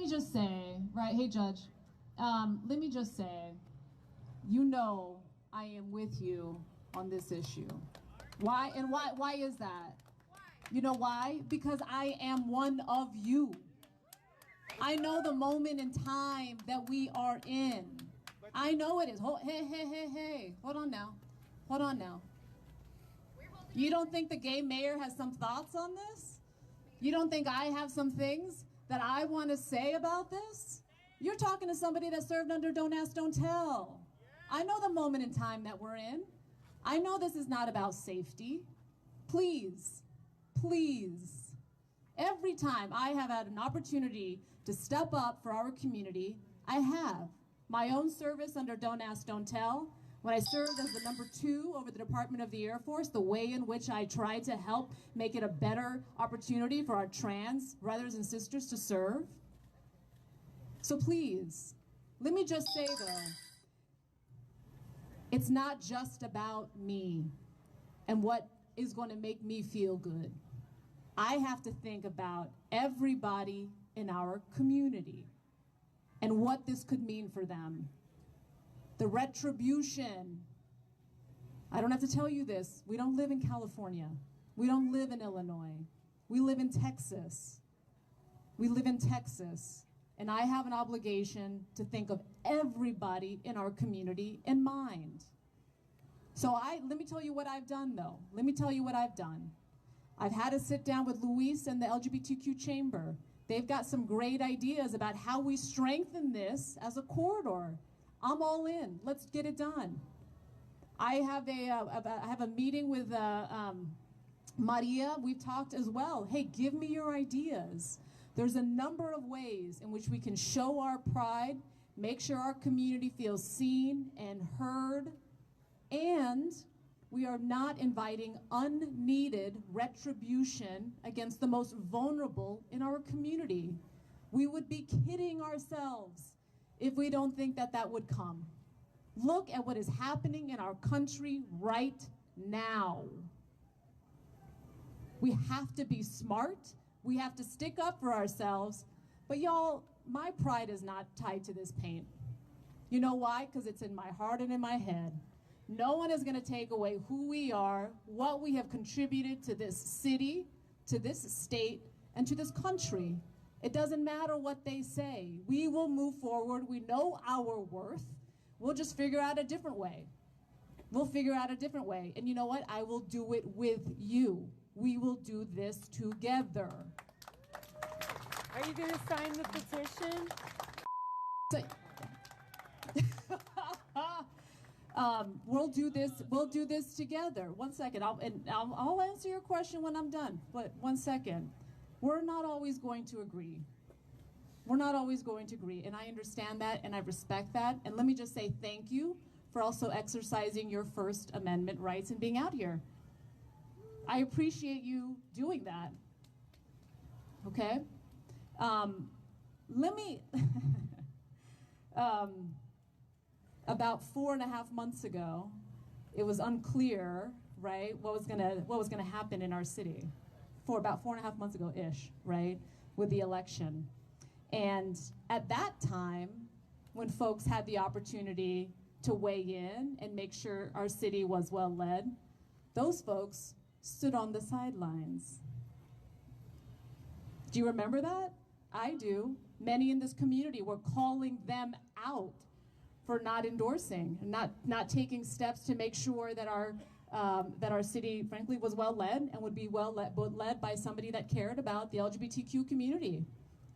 me just say, right, hey Judge, let me just say, you know I am with you on this issue. Why? And why is that? You know why? Because I am one of you. I know the moment in time that we are in. I know it is. Hey. Hold on now. Hold on now. You don't think the gay mayor has some thoughts on this? You don't think I have some things that I want to say about this? You're talking to somebody that served under Don't Ask, Don't Tell. I know the moment in time that we're in. I know this is not about safety. Please, please. Every time I have had an opportunity to step up for our community, I have. My own service under Don't Ask, Don't Tell, when I served as the #2 over the Department of the Air Force, the way in which I tried to help make it a better opportunity for our trans brothers and sisters to serve. So please, let me just say though, it's not just about me and what is going to make me feel good. I have to think about everybody in our community and what this could mean for them. The retribution. I don't have to tell you this. We don't live in California. We don't live in Illinois. We live in Texas. We live in Texas. And I have an obligation to think of everybody in our community in mind. So let me tell you what I've done though. Let me tell you what I've done. I've had to sit down with Luis and the LGBTQ chamber. They've got some great ideas about how we strengthen this as a corridor. I'm all in. Let's get it done. I have a meeting with Maria. We've talked as well. Hey, give me your ideas. There's a number of ways in which we can show our pride, make sure our community feels seen and heard, and we are not inviting unneeded retribution against the most vulnerable in our community. We would be kidding ourselves if we don't think that that would come. Look at what is happening in our country right now. We have to be smart. We have to stick up for ourselves. But y'all, my pride is not tied to this paint. You know why? Because it's in my heart and in my head. No one is going to take away who we are, what we have contributed to this city, to this state, and to this country. It doesn't matter what they say. We will move forward. We know our worth. We'll just figure out a different way. We'll figure out a different way. And you know what? I will do it with you. We will do this together. Are you going to sign the petition? We'll do this. We'll do this together. 1 second. I'll answer your question when I'm done. But 1 second. We're not always going to agree. We're not always going to agree, and I understand that, and I respect that. And let me just say thank you for also exercising your First Amendment rights and being out here. I appreciate you doing that. Okay? Let me. About 4.5 months ago, it was unclear, right, what was gonna happen in our city. For about 4.5 months ago-ish, right, with the election. And at that time, when folks had the opportunity to weigh in and make sure our city was well led, those folks stood on the sidelines. Do you remember that? I do. Many in this community were calling them out for not endorsing, not taking steps to make sure that our city, frankly, was well led and would be well led by somebody that cared about the LGBTQ community.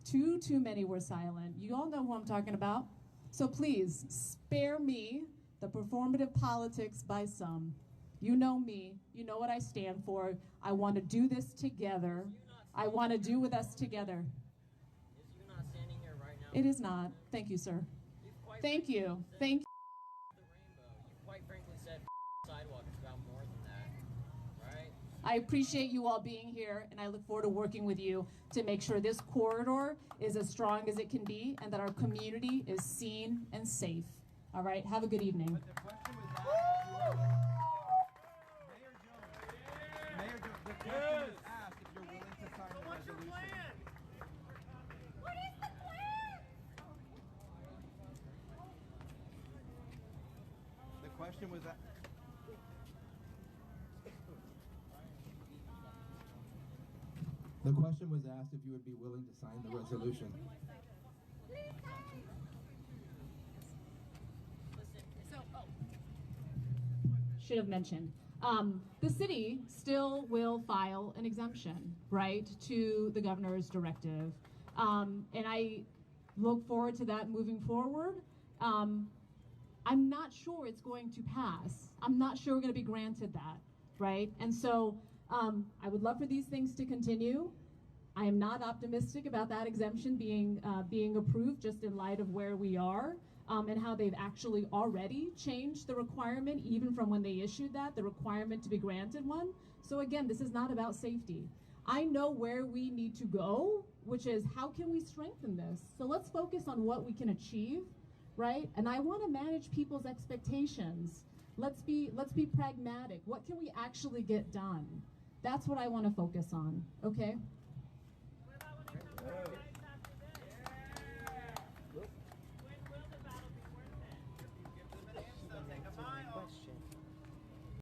Too many were silent. You all know who I'm talking about. So please, spare me the performative politics by some. You know me. You know what I stand for. I want to do this together. I want to do with us together. Is you not standing here right now? It is not. Thank you, sir. Thank you. Thank you. The rainbow. You quite frankly said sidewalk is about more than that, right? I appreciate you all being here, and I look forward to working with you to make sure this corridor is as strong as it can be and that our community is seen and safe. All right, have a good evening. But the question was asked, Mayor Jones, the question was asked if you're willing to sign the resolution. What is the plan? question was that. The question was asked if you would be willing to sign the resolution. Should have mentioned. The city still will file an exemption, right, to the governor's directive. And I look forward to that moving forward. I'm not sure it's going to pass. I'm not sure we're going to be granted that, right? And so I would love for these things to continue. I am not optimistic about that exemption being approved, just in light of where we are and how they've actually already changed the requirement, even from when they issued that, the requirement to be granted one. So again, this is not about safety. I know where we need to go, which is how can we strengthen this? So let's focus on what we can achieve, right? And I want to manage people's expectations. Let's be pragmatic. What can we actually get done? That's what I want to focus on, okay? What about when it comes to